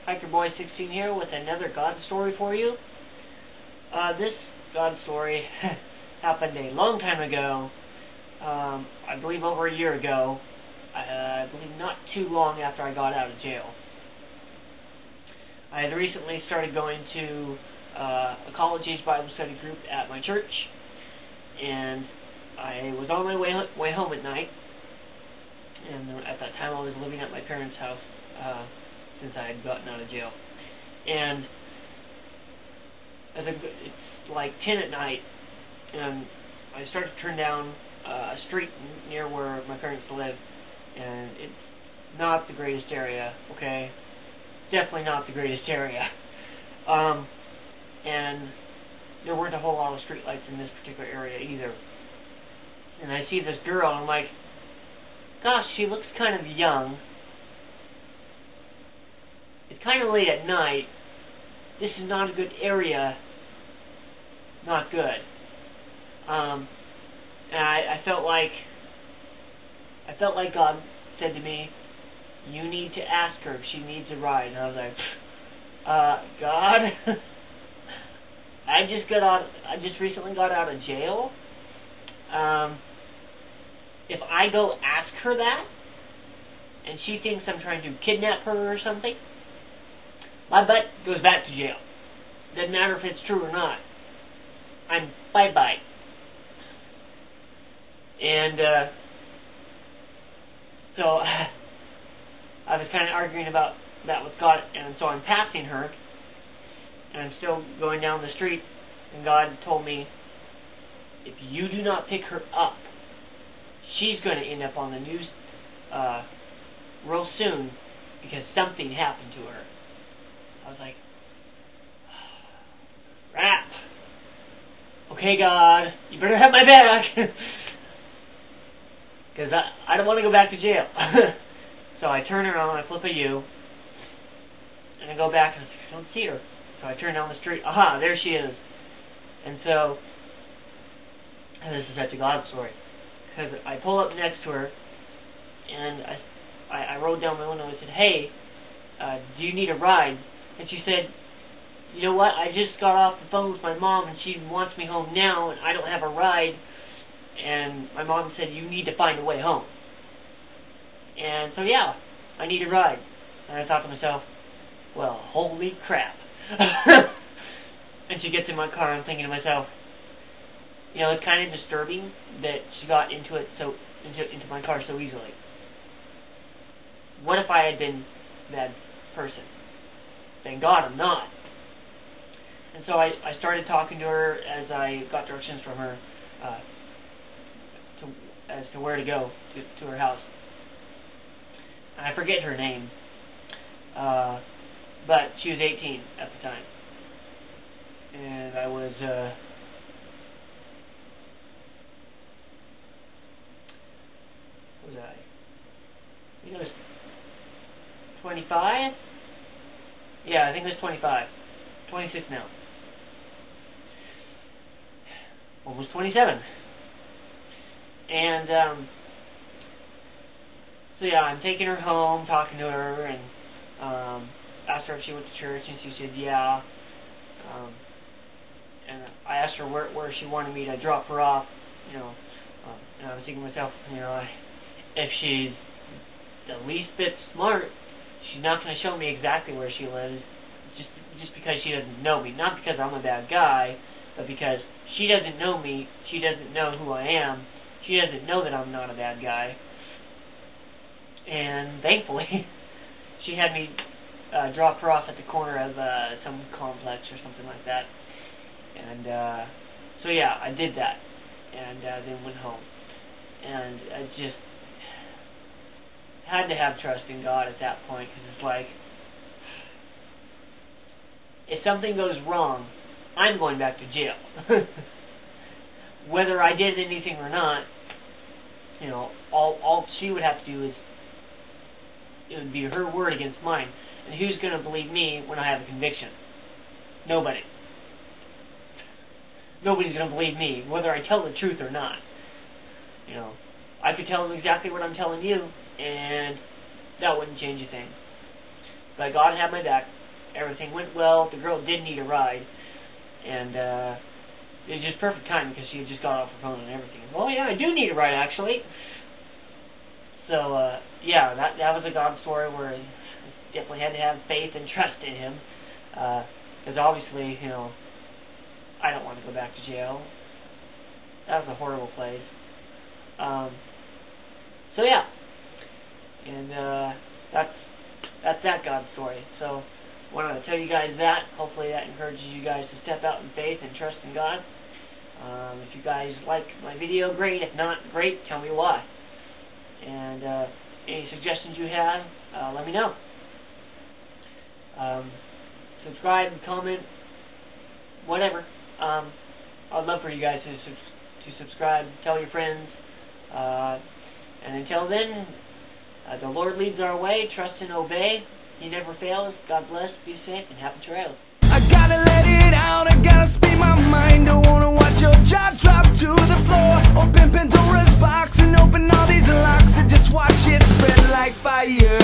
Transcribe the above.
Hiker Boy 16 here with another God story for you. This God story happened a long time ago. I believe over a year ago. I believe not too long after I got out of jail. I had recently started going to a college age Bible study group at my church, and I was on my way home at night. And at that time I was living at my parents' house since I had gotten out of jail. And it's like 10 at night, and I started to turn down a street near where my parents live, and it's not the greatest area, okay? Definitely not the greatest area. And there weren't a whole lot of street lights in this particular area either. And I see this girl, and I'm like, gosh, she looks kind of young. It's kind of late at night. This is not a good area. Not good. And I felt like God said to me, you need to ask her if she needs a ride. And I was like, God, I just recently got out of jail. If I go ask her that, and she thinks I'm trying to kidnap her or something, my butt goes back to jail. Doesn't matter if it's true or not. I'm bye-bye. And so I was kind of arguing about that with God, and so I'm passing her, and I'm still going down the street, and God told me, if you do not pick her up, she's going to end up on the news real soon because something happened to her. I was like, crap. Okay, God, you better have my back. Because I don't want to go back to jail. So I turn around, I flip a U, and I go back, and I don't see her. So I turn down the street. Aha, there she is. And so, and this is such a God story. Because I pull up next to her, and I rolled down my window and said, hey, do you need a ride? And she said, you know what, I just got off the phone with my mom, and she wants me home now, and I don't have a ride. And my mom said, you need to find a way home. And so, yeah, I need a ride. And I thought to myself, well, holy crap. And she gets in my car, and I'm thinking to myself, you know, it's kind of disturbing that she got into my car so easily. What if I had been that person? Thank God I'm not. And so I started talking to her as I got directions from her as to where to go to her house. And I forget her name, but she was 18 at the time, and I was what was I? I think it was 25. Yeah, I think it was 25. 26 now. Almost 27. And so yeah, I'm taking her home, talking to her, and asked her if she went to church, and she said yeah. And I asked her where she wanted me to drop her off, you know. And I was thinking to myself, you know, if she's the least bit smart, she's not going to show me exactly where she lives, just because she doesn't know me. Not because I'm a bad guy, but because she doesn't know me, she doesn't know who I am, she doesn't know that I'm not a bad guy. And thankfully, she had me drop her off at the corner of some complex or something like that. And so yeah, I did that, and then went home. And I just had to have trust in God at that point, because it's like, if something goes wrong, I'm going back to jail. Whether I did anything or not, you know, all she would have to do is, it would be her word against mine. And who's going to believe me when I have a conviction? Nobody. Nobody's going to believe me, whether I tell the truth or not. You know, I could tell them exactly what I'm telling you, and that wouldn't change a thing. But God had my back. everything went well. The girl did need a ride, and it was just perfect timing because she had just got off her phone and everything. Well, yeah, I do need a ride, actually. So, yeah, that was a God story where I definitely had to have faith and trust in Him. Because obviously, you know, I don't want to go back to jail. That was a horrible place. So, yeah. And that's that God story. So, I wanted to tell you guys that. Hopefully that encourages you guys to step out in faith and trust in God. If you guys like my video, great. If not, great. Tell me why. And any suggestions you have, let me know. Subscribe, comment, whatever. I'd love for you guys to subscribe, tell your friends. And until then, the Lord leads our way. Trust and obey. He never fails. God bless. Be safe and happy trails. I gotta let it out, I gotta speak my mind. Don't wanna watch your jaw drop to the floor. Open Pandora's box and open all these locks and just watch it spread like fire.